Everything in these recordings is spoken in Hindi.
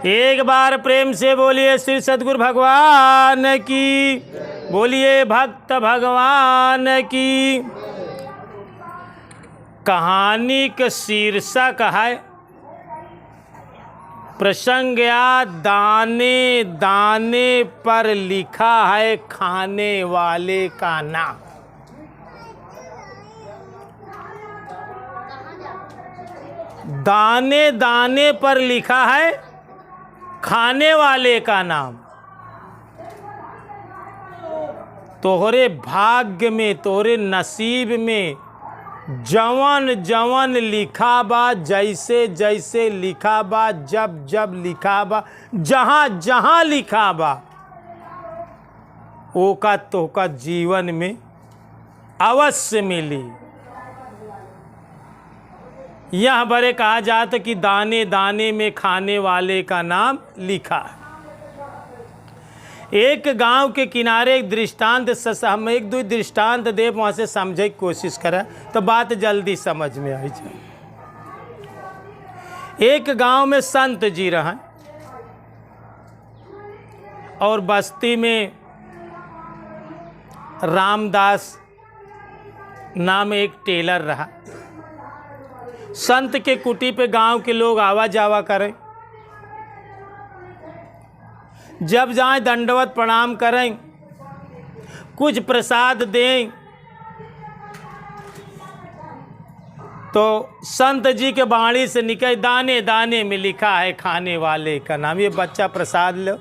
एक बार प्रेम से बोलिए श्री सद्गुरु भगवान की, बोलिए भक्त भगवान की। कहानी का शीर्षक है प्रसंग या दाने दाने पर लिखा है खाने वाले का नाम। दाने दाने पर लिखा है खाने वाले का नाम। तोहरे भाग्य में, तोहरे नसीब में जवन जवन लिखा बा, जैसे जैसे लिखा बा, जब जब लिखा बा, जहाँ जहाँ लिखा बा, ओका तोका जीवन में अवश्य मिली। यह बड़े कहा जाता कि दाने दाने में खाने वाले का नाम लिखा है। एक गांव के किनारे एक दृष्टांत, हम एक दो दृष्टांत दे वहाँ से समझे की कोशिश करें तो बात जल्दी समझ में आई जाए। एक गांव में संत जी रहा और बस्ती में रामदास नाम एक टेलर रहा। संत के कुटी पे गांव के लोग आवा जावा करें, जब जाए दंडवत प्रणाम करें, कुछ प्रसाद दें तो संत जी के बाणी से निकल दाने दाने में लिखा है खाने वाले का नाम। ये बच्चा प्रसाद लो,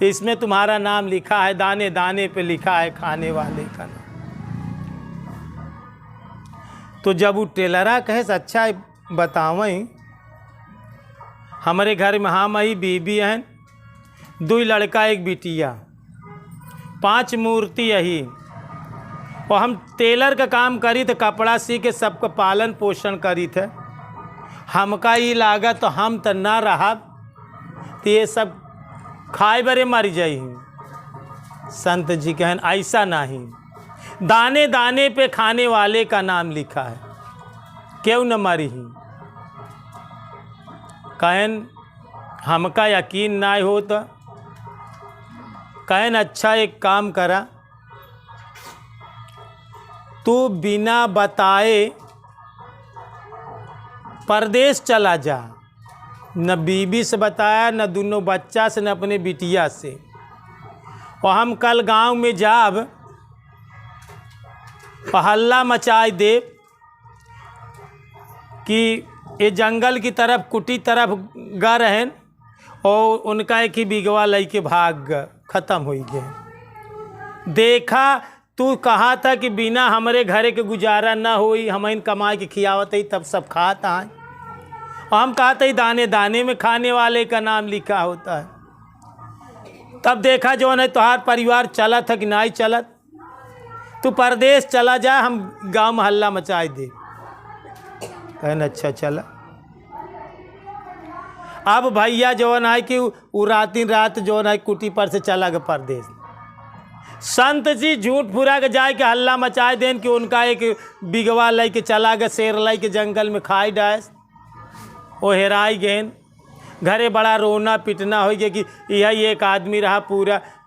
इसमें तुम्हारा नाम लिखा है, दाने दाने पे लिखा है खाने वाले का नाम। तो जब वो टेलरा कहे अच्छा बतावें, हमारे घर में हाँ मई बीबी हैं, 2 लड़का 1 बिटिया, 5 मूर्ति यही, और हम टेलर का काम करी थे, कपड़ा सी के सबका पालन पोषण करी थे। हमका ये लागत तो हम तो ना रहा तो ये सब खाए बरे मर जाई। संत जी कहन ऐसा नहीं, दाने दाने पे खाने वाले का नाम लिखा है, क्यों न मरी। कहन हमका यकीन ना हो तो कहन अच्छा एक काम करा, तू बिना बताए परदेश चला जा। न बीबी से बताया, न दोनों बच्चा से, न अपने बिटिया से। और हम कल गांव में जाब हल्ला मचाए दे कि ये जंगल की तरफ कुटी तरफ गा रहें और उनका एक ही बिगवा लई के भाग खत्म हो गए। देखा तू कहा था कि बिना हमारे घरे के गुजारा ना होई, हम इन कमाई के खियावत ही तब सब खाता है। और हम कहते ही दाने दाने में खाने वाले का नाम लिखा होता है। तब देखा जो है तुम्हार परिवार चला था कि नहीं चला, तू परदेश चला जा, हम गांव में हल्ला मचाए दे। कहन अच्छा चला। अब भैया जौन है कि वो रात जौन है कुटी पर से चला गया परदेश। संत जी झूठ फुरा के जाए के हल्ला मचाए देन कि उनका एक बिगवा लाई के चला गया, शेर लाई के जंगल में खाई डायस, वो हेराई गेन। घरे बड़ा रोना पिटना हो गया कि यही एक आदमी रहा,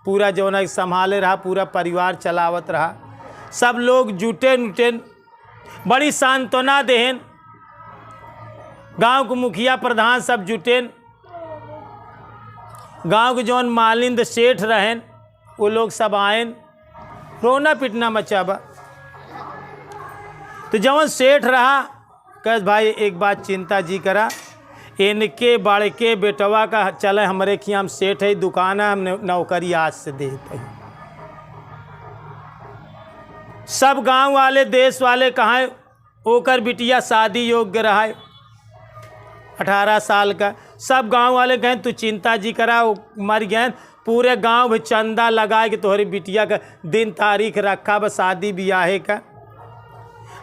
पूरा जौन है संभाले रहा, पूरा परिवार चलावत रहा। सब लोग जुटे नुटे, बड़ी सांत्वना देहन। गांव के मुखिया प्रधान सब जुटेन, गांव के जौन मालिंद सेठ रहें वो लोग सब आएन, रोना पिटना मचाबा। तो जवन सेठ रहा कह भाई एक बात चिंता जी करा, इनके बड़के बेटवा का चले हमारे खिया हम सेठ है, दुकान है, हम नौकरी आज से देते हैं। सब गांव वाले देश वाले कहाँ ओकर बिटिया शादी योग्य रहा, 18 साल का। सब गांव वाले कहें तू चिंता जी करा, वो मर गए। पूरे गांव में चंदा लगाए कि तुम्हारी बिटिया का दिन तारीख रखा बस शादी ब्याह का,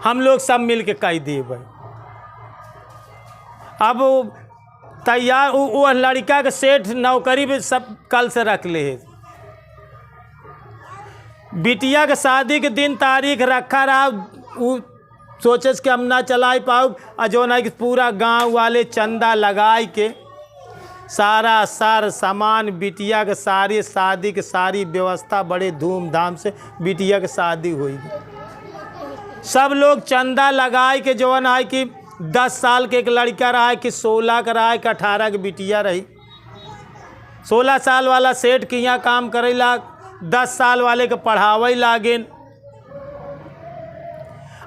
हम लोग सब मिल के कह दिए भाई। अब तैयार वो लड़का के सेठ नौकरी भी सब कल से रख ले। बिटिया के शादी के दिन तारीख रखा रहा, वो सोचस कि हम ना चला पाऊ, जो ना कि पूरा गांव वाले चंदा लगाए के सारा सामान बिटिया के सारी शादी के सारी व्यवस्था बड़े धूमधाम से बिटिया के शादी हुई। सब लोग चंदा लगाए के जवन है कि 10 साल के एक लड़का रहा है कि 16 का रहा है कि 18 की बिटिया रही। 16 साल वाला सेठ के यहाँ काम करे लाग, 10 साल वाले के पढ़ावे लागिन।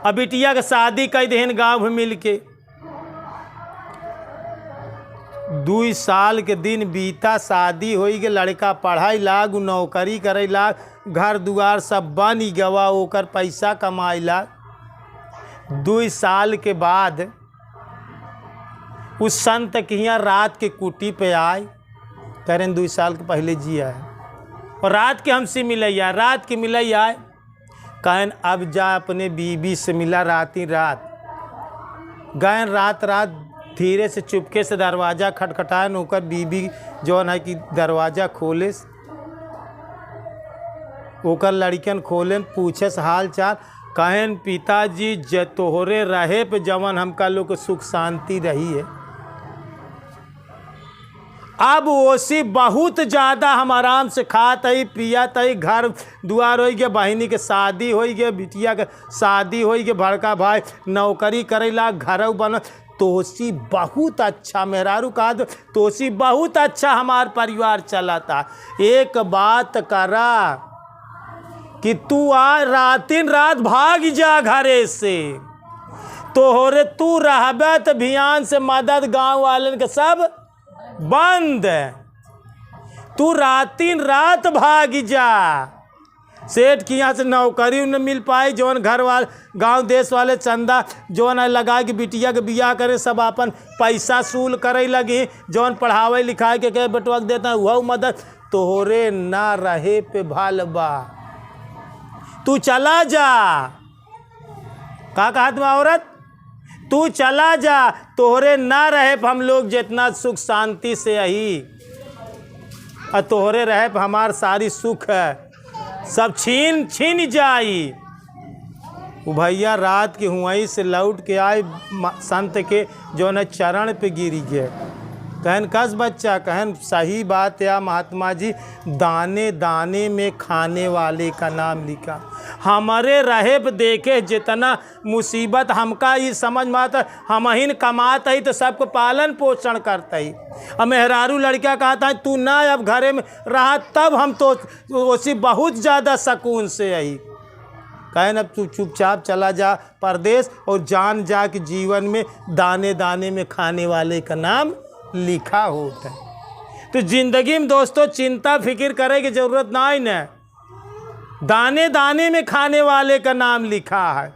अब बिटिया के शादी कई दिन गाँव में मिल के 2 साल के दिन बीता, शादी होई के लड़का पढ़ाई लाग, नौकरी करे लाग, घर दुआर सब बन गवा, ओकर पैसा कमाई लाग। 2 साल के बाद उस संत के यहाँ रात के कुटी पे आए, करें 2 साल के पहले जिया है और रात के हमसे मिलैया, रात के मिलैया आए, कहन अब जा अपने बीबी से मिला रात ही रात। गए रात धीरे से चुपके से दरवाज़ा खटखटाए, नौकर बीबी जौन है कि दरवाज़ा खोले, ओकर लड़कन खोलन, पूछे हाल चाल, कहन पिताजी ज तोहरे रहे पे जवन हमका लोग सुख शांति रही है, अब ओसी बहुत ज़्यादा हम आराम से खात है पियत है, घर दुआर हो गया, बहिनी के शादी हो गया, बिटिया के शादी हो गया, बड़का भाई नौकरी करेला, घर बन, तोसी बहुत अच्छा, मेहरारू कहा तोसी बहुत अच्छा हमार परिवार चला था। एक बात करा कि तू आज रातिन रात भाग जा घरे से, तोहरे तू रहबे तो भियान से मदद गांव वालन के सब बंद, तू रातिन रात भाग जा। सेठ की यहाँ से नौकरी न मिल पाई, जौन घर वाले गांव देश वाले चंदा जौन लगा के बिटिया के बियाह करे, सब अपन पैसा सूल करे लगी, जौन पढ़ावे लिखाए के कहे बेटवा देता वह मदद, तोहरे ना रहे पे भालबा, तू चला जा। का कहा तुम औरत, तू चला जा, तोहरे ना रहे पे हम लोग जितना सुख शांति से यही, और तोहरे रहे पे हमार सारी सुख है सब छीन जाई। वो भैया रात के हुआई से लौट के आए, संत के जो न चरण पे गिरी गए, कहन कस बच्चा, कहन सही बात है महात्मा जी, दाने दाने में खाने वाले का नाम लिखा, हमारे रहे पे देखे जितना मुसीबत हमका ये समझ में आता, हम ही कमात ही तो सबको पालन पोषण करता ही। अब मेहरारू लड़का कहता है तू ना अब घरे में रहा, तब हम तो उसी बहुत ज़्यादा सुकून से यही, कहन अब तू चुपचाप चला जा परदेश और जान जा कि जीवन में दाने दाने में खाने वाले का नाम लिखा होता है। तो जिंदगी में दोस्तों चिंता फिक्र करे की जरूरत ना ही न, दाने दाने में खाने वाले का नाम लिखा है।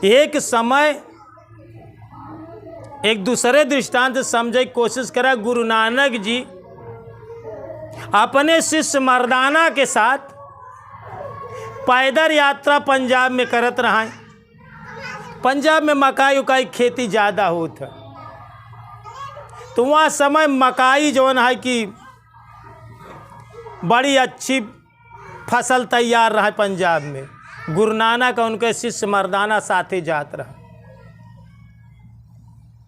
एक समय एक दूसरे दृष्टांत समझे की कोशिश करा। गुरु नानक जी अपने शिष्य मर्दाना के साथ पैदल यात्रा पंजाब में करत रहा। पंजाब में मकाई उकाई खेती ज़्यादा होता, तो वहाँ समय मकाई जो है कि बड़ी अच्छी फसल तैयार रहा पंजाब में। गुरु नानक का उनके शिष्य मर्दाना साथे जात रहा,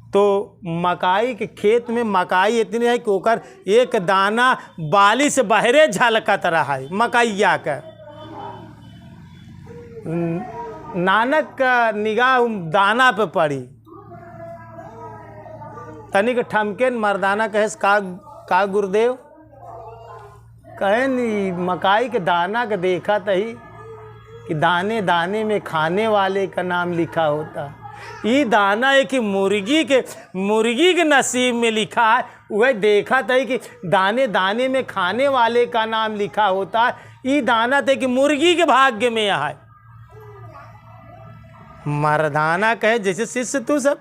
तो मकाई के खेत में मकाई इतनी है कि ओकर एक दाना बाली से बहरे झलकत रहा है मकैया का। नानक का निगाह दाना पे पड़ी, तनिक ठमके मर्दाना कहे का गुरुदेव, कहे नहीं मकाई के दाना का देखा तही कि दाने दाने में खाने वाले का नाम लिखा होता। ये दाना है कि मुर्गी के नसीब में लिखा है, वह देखा था कि दाने दाने में खाने वाले का नाम लिखा होता है। ये दाना था कि मुर्गी के भाग्य में है। मर्दाना कहे जैसे शिष्य तू सब,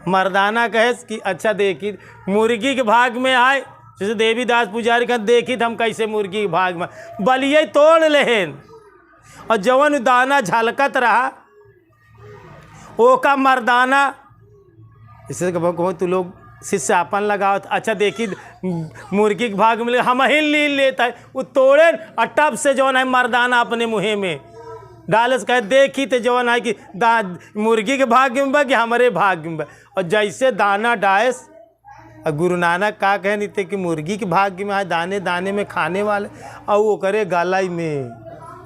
मर्दाना कहे कि अच्छा देखी मुर्गी के भाग में आए, जैसे देवीदास पुजारी का देखी हम कैसे मुर्गी के भाग में बलिए तोड़ लेन, और जवन दाना झलकत रहा ओका मर्दाना इसे कहो तू लोग शिष्य अपन लगाओ, अच्छा देखी मुर्गी के भाग में हम ही ले लेता है, वो तोड़े और टब से जवन है मर्दाना अपने मुँह में डालस, कहे देखी तो जवन है कि मुर्गी के भाग्य में बा कि हमारे भाग्य में बा। और जैसे दाना डायस और गुरु नानक का कहनी थे कि मुर्गी के भाग्य में है दाने दाने में खाने वाले, और वो करे गलाई में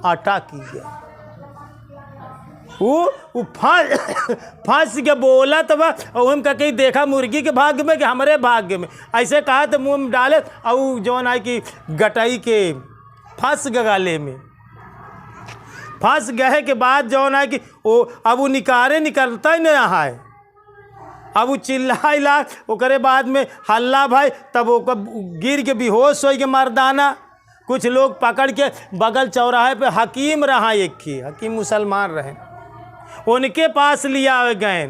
आटा की गया। वो फंस के बोला तो वह हम कहीं देखा मुर्गी के भाग्य में कि हमारे भाग्य में, ऐसे कहा तो मुंह में डाले और जौन है कि गटाई के फंस गए गले में। फंस गए के बाद जौन है कि वो अब वो निकलता ही नहीं है। अब वो चिल्ला ओकरे बाद में हल्ला भाई, तब वो गिर के बेहोश हो के मर्दाना। कुछ लोग पकड़ के बगल चौराहे पे हकीम रहा, एक ही हकीम मुसलमान रहे, उनके पास लिया गए।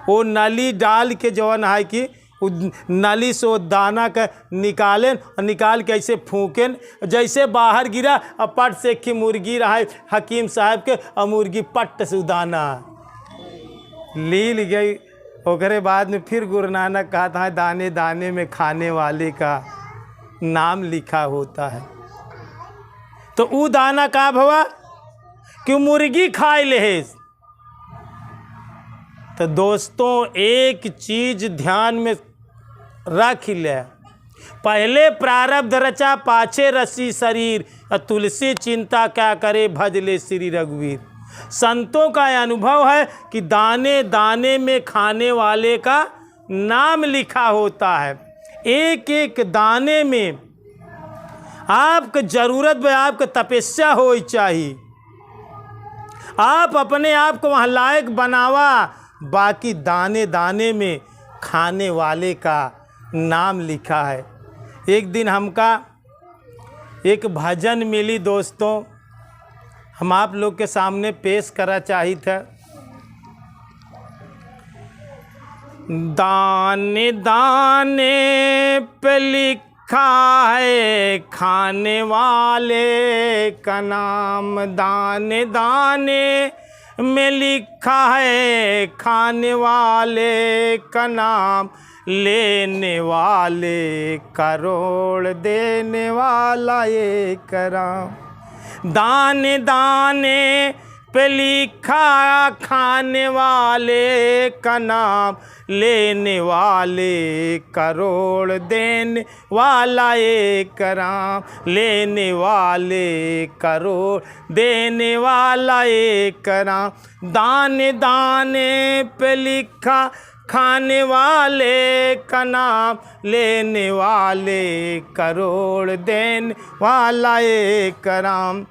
वो नली डाल के जौन है कि नली से वो दाना का निकालें और निकाल के ऐसे फूकें, जैसे बाहर गिरा और पट से एक मुर्गी रहा हकीम साहब के, और मुर्गी पट से दाना ली गई। ओकरे बाद में फिर गुरु नानक कहा था दाने दाने में खाने वाले का नाम लिखा होता है। तो वो दाना का भवा कि मुर्गी खाए ले। तो दोस्तों एक चीज ध्यान में रख ले, पहले प्रारब्ध रचा पाछे रसी शरीर, तुलसी चिंता क्या करे भजले श्री रघुवीर। संतों का अनुभव है कि दाने दाने में खाने वाले का नाम लिखा होता है। एक एक दाने में आपको जरूरत में आपको तपस्या हो चाहिए, आप अपने आप को वहाँ लायक बनावा, बाकी दाने दाने में खाने वाले का नाम लिखा है। एक दिन हमका एक भजन मिली दोस्तों, हम आप लोग के सामने पेश करा चाहिए था। दाने दाने पे लिखा है खाने वाले का नाम, दाने दाने में लिखा है खाने वाले का नाम, लेने वाले करोड़ देने वाला एक राम। दाने दाने पे लिखा खाने वाले का नाम, लेने वाले करोड़ देने वाला एक राम, लेने वाले करोड़ देने वाला एक राम। दाने दाने पे लिखा खाने वाले का नाम, लेने वाले करोड़ देने वाला एक राम।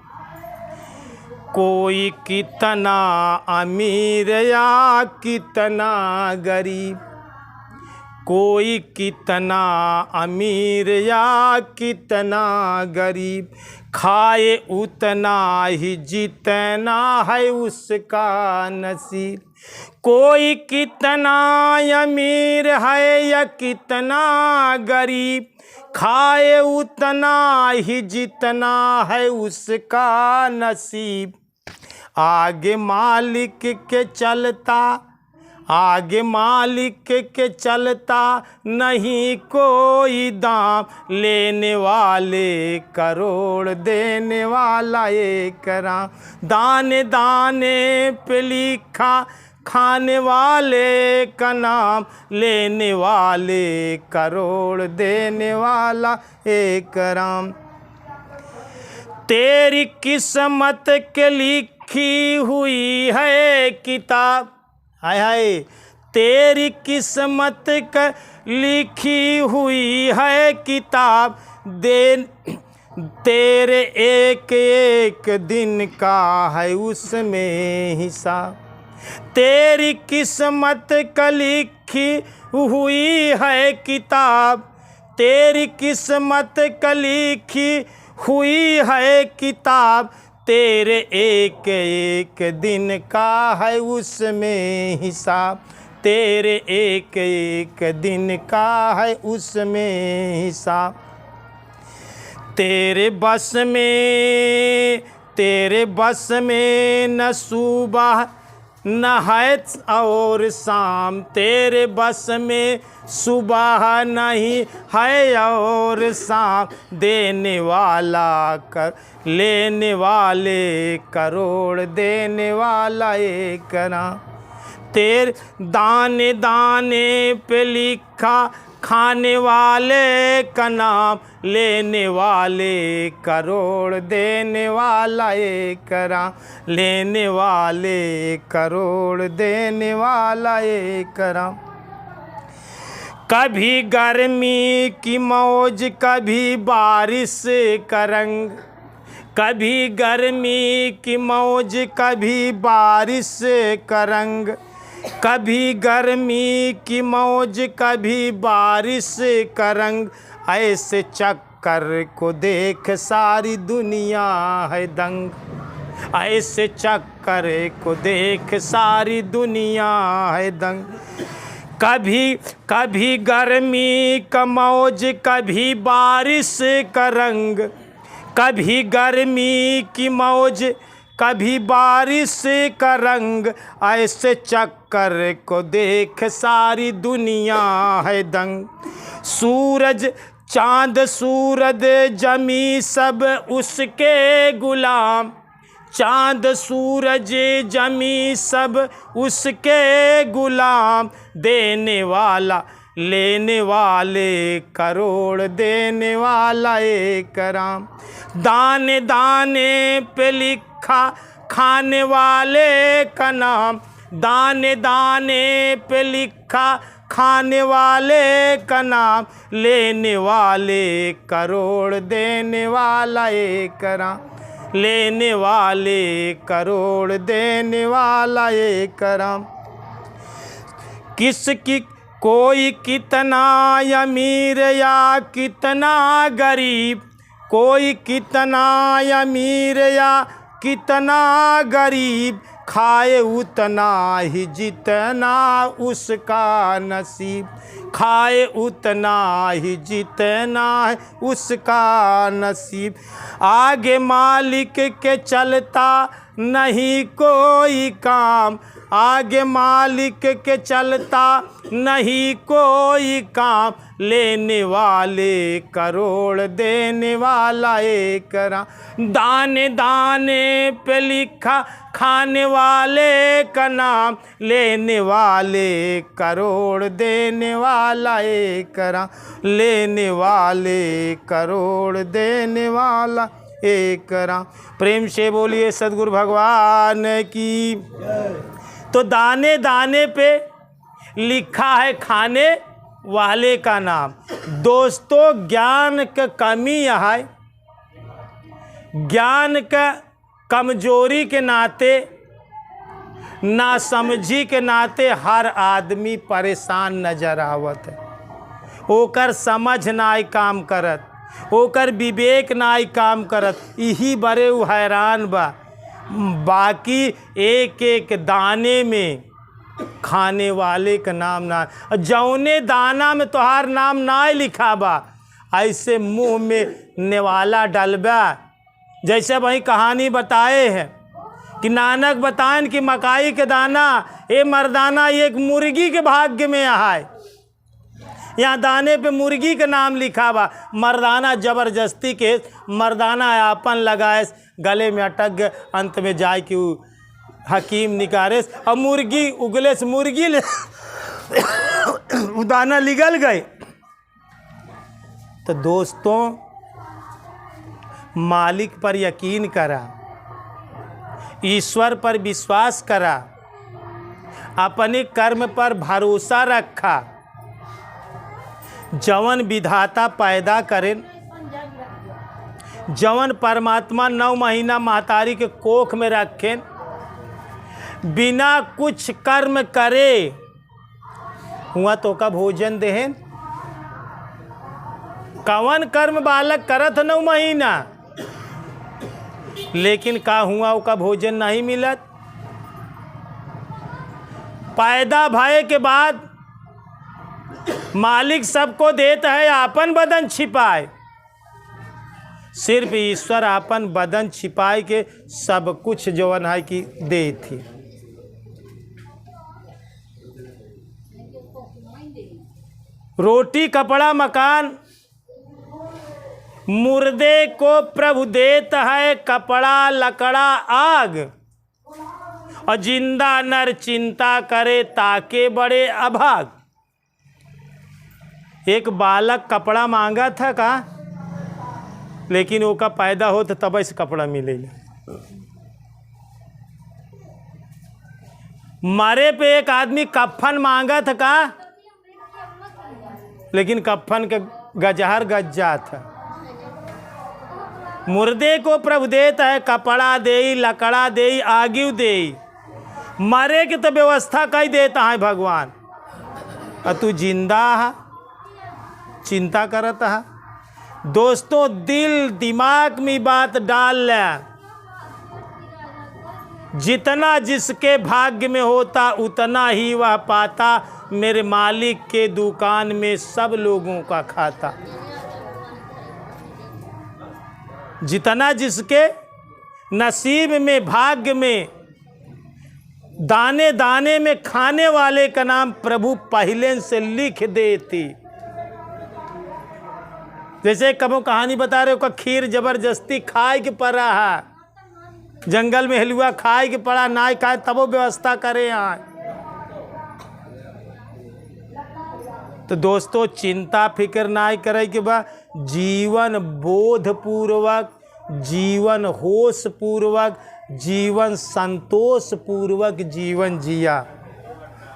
कोई कितना अमीर या कितना गरीब, कोई कितना अमीर या कितना गरीब, खाए उतना ही जितना है उसका नसीब। कोई कितना अमीर है या कितना गरीब, खाए उतना ही जितना है उसका नसीब। आगे मालिक के चलता, आगे मालिक के चलता नहीं कोई दाम, लेने वाले करोड़ देने वाला एक राम। दाने दाने पे लिखा खाने वाले का नाम, लेने वाले करोड़ देने वाला एक राम। तेरी किस्मत के लिखी हुई है किताब, हाय हाय, तेरी किस्मत का लिखी हुई है किताब, दे तेरे एक एक दिन का है उसमें हिसाब। तेरी किस्मत का लिखी हुई है किताब, तेरी किस्मत का लिखी हुई है किताब, तेरे एक एक दिन का है उसमें हिसाब, तेरे एक एक दिन का है उसमें हिसाब। तेरे बस में न सुबह न है और शाम, तेरे बस में सुबह नहीं है और शाम, देने वाला कर लेने वाले करोड़ देने वाला एक राम। तेरे दाने दाने पे लिखा खाने वाले का नाम लेने वाले करोड़, देने वाला एक राम, लेने वाले करोड़, देने वाला एक राम। कभी गर्मी की मौज, कभी बारिश का रंग, कभी गर्मी की मौज, कभी बारिश का रंग, कभी गर्मी की मौज, कभी बारिश का रंग। ऐसे चक्कर को देख सारी दुनिया है दंग, ऐसे चक्कर को देख सारी दुनिया है दंग। कभी गर्मी का मौज, कभी बारिश का रंग, कभी गर्मी की मौज, कभी बारिश का रंग। ऐसे चक्कर को देख सारी दुनिया है दंग। सूरज चांद सूरज जमी सब उसके गुलाम, चांद सूरज जमी सब उसके गुलाम। देने वाला लेने वाले करोड़, देने वाला एक राम। दाने दाने पे लिखा खाने वाले का नाम, दाने दाने पे लिखा खाने वाले का नाम। लेने वाले करोड़, देने वाला एक राम, लेने वाले करोड़, देने वाला एक राम। किसकी कोई कितना अमीर या कितना गरीब, कोई कितना अमीर या कितना गरीब। खाए उतना ही जितना उसका नसीब, खाए उतना ही जितना है उसका नसीब। आगे मालिक के चलता नहीं कोई काम, आगे मालिक के चलता नहीं कोई काम। लेने वाले करोड़, देने वाला एक राम। दाने दाने पे लिखा खाने वाले का नाम, लेने वाले करोड़, देने वाला एक राम, लेने वाले करोड़, देने वाला एक राम। प्रेम से बोलिए सद्गुरु भगवान की। तो दाने दाने पे लिखा है खाने वाले का नाम। दोस्तों, ज्ञान का कमी है, ज्ञान का कमजोरी के नाते, नासमझी के नाते हर आदमी परेशान नजर आवत है। ओकर समझ नाई काम करत, ओकर विवेक नाई काम करत, यही बड़े उ हैरान बा। बाकी एक एक दाने में खाने वाले का नाम ना, जौने दाना में तोहार नाम ना लिखा बा, ऐसे मुंह में नेवाला डलबा। जैसे वही कहानी बताए हैं कि नानक बताएं कि मकाई के दाना ए मर्दाना एक मुर्गी के भाग्य में है। यहाँ दाने पे मुर्गी का नाम लिखा बा। मर्दाना जबरदस्ती के मर्दाना आपन लगाए, गले में अटक गए, अंत में जाए कि हकीम निकारे और मुर्गी उगले से मुर्गी ले दाना निगल गए। तो दोस्तों, मालिक पर यकीन करा, ईश्वर पर विश्वास करा, अपने कर्म पर भरोसा रखा। जवन विधाता पैदा करें, जवन परमात्मा 9 महीना महतारी के कोख में रखें, बिना कुछ कर्म करे हुआ तो का भोजन देहन। कवन कर्म बालक करत 9 महीना, लेकिन का हुआ उसका भोजन नहीं मिलत। पैदा भय के बाद मालिक सबको देता है, आपन बदन छिपाए। सिर्फ ईश्वर आपन बदन छिपाए के सब कुछ जवन है कि दे थी। रोटी कपड़ा मकान मुर्दे को प्रभु देता है, कपड़ा लकड़ा आग। और जिंदा नर चिंता करे ताके बड़े अभाग। एक बालक कपड़ा मांगा था का, लेकिन वो का पैदा हो तो तब से कपड़ा मिलेगा। मरे पे एक आदमी कफन मांगा था का, लेकिन कफन का गजहर गज्जा था। मुर्दे को प्रभु देता है कपड़ा दे, लकड़ा दे, आगिव दे, मरे के तो व्यवस्था कई देता है भगवान। और तू जिंदा है, चिंता करता है। दोस्तों, दिल दिमाग में बात डाल ले, जितना जिसके भाग्य में होता उतना ही वह पाता, मेरे मालिक के दुकान में सब लोगों का खाता। जितना जिसके नसीब में, भाग्य में, दाने दाने में खाने वाले का नाम प्रभु पहले से लिख देती। जैसे कबो कहानी बता रहे हो का, खीर जबरदस्ती खाए के पड़ा है, जंगल में हलवा खाए के पड़ा, ना खाए तबो व्यवस्था करे यहाँ। तो दोस्तों, चिंता फिक्र ना करे के बा, जीवन बोध पूर्वक, जीवन होश पूर्वक, जीवन संतोष पूर्वक जीवन जिया।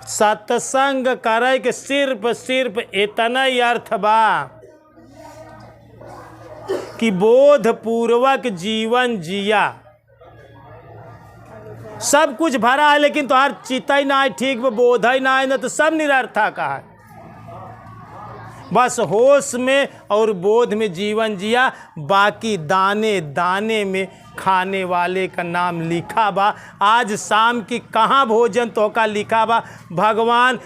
सत्संग करे के सिर्फ इतना ही अर्थ बा कि बोध पूर्वक जीवन जिया। सब कुछ भरा है लेकिन तुम्हार चिता ही ना है ठीक, बोध ही ना है, ना तो सब निरर्थक का है। बस होश में और बोध में जीवन जिया, बाकी दाने दाने में खाने वाले का नाम लिखा बा। आज शाम की कहाँ भोजन तो का लिखा बा, भगवान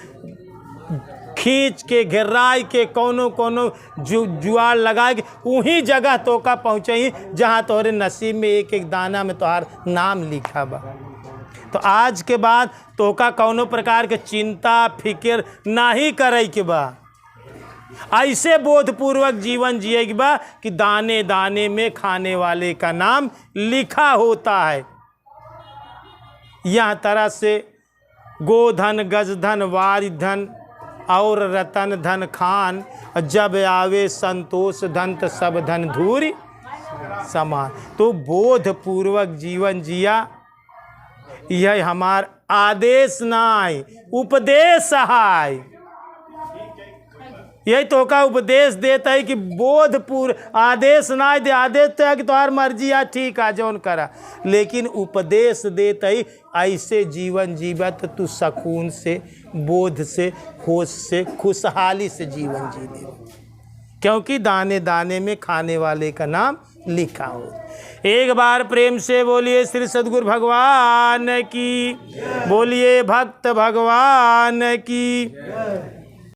खींच के घेराई के कोनो कोनो जुआर लगा के वहीं जगह तो का पहुँचे जहाँ तोहरे नसीब में एक एक दाना में तोहार नाम लिखा बा। तो आज के बाद तो का कौनो प्रकार के चिंता फिक्र नहीं करे के बा, ऐसे बोधपूर्वक जीवन जिए के बा कि दाने दाने में खाने वाले का नाम लिखा होता है। यह तरह से गोधन, गजधन, वारिधन और रतन धन खान, जब आवे संतोष धन तो सब धन धूरी समान। तो बोधपूर्वक जीवन जिया, यह हमार आदेश नाय उपदेश है। यही तो का उपदेश देता है कि बोधपूर्व, आदेश ना दे, आदेश तो है कि तुम्हार मर्जी है ठीक है जौन करा, लेकिन उपदेश देता ही ऐसे जीवन जीवत तू सुकून से, बोध से, होश से, खुशहाली से जीवन जी ले, क्योंकि दाने दाने में खाने वाले का नाम लिखा हो। एक बार प्रेम से बोलिए श्री सद्गुरु भगवान की, बोलिए भक्त भगवान की।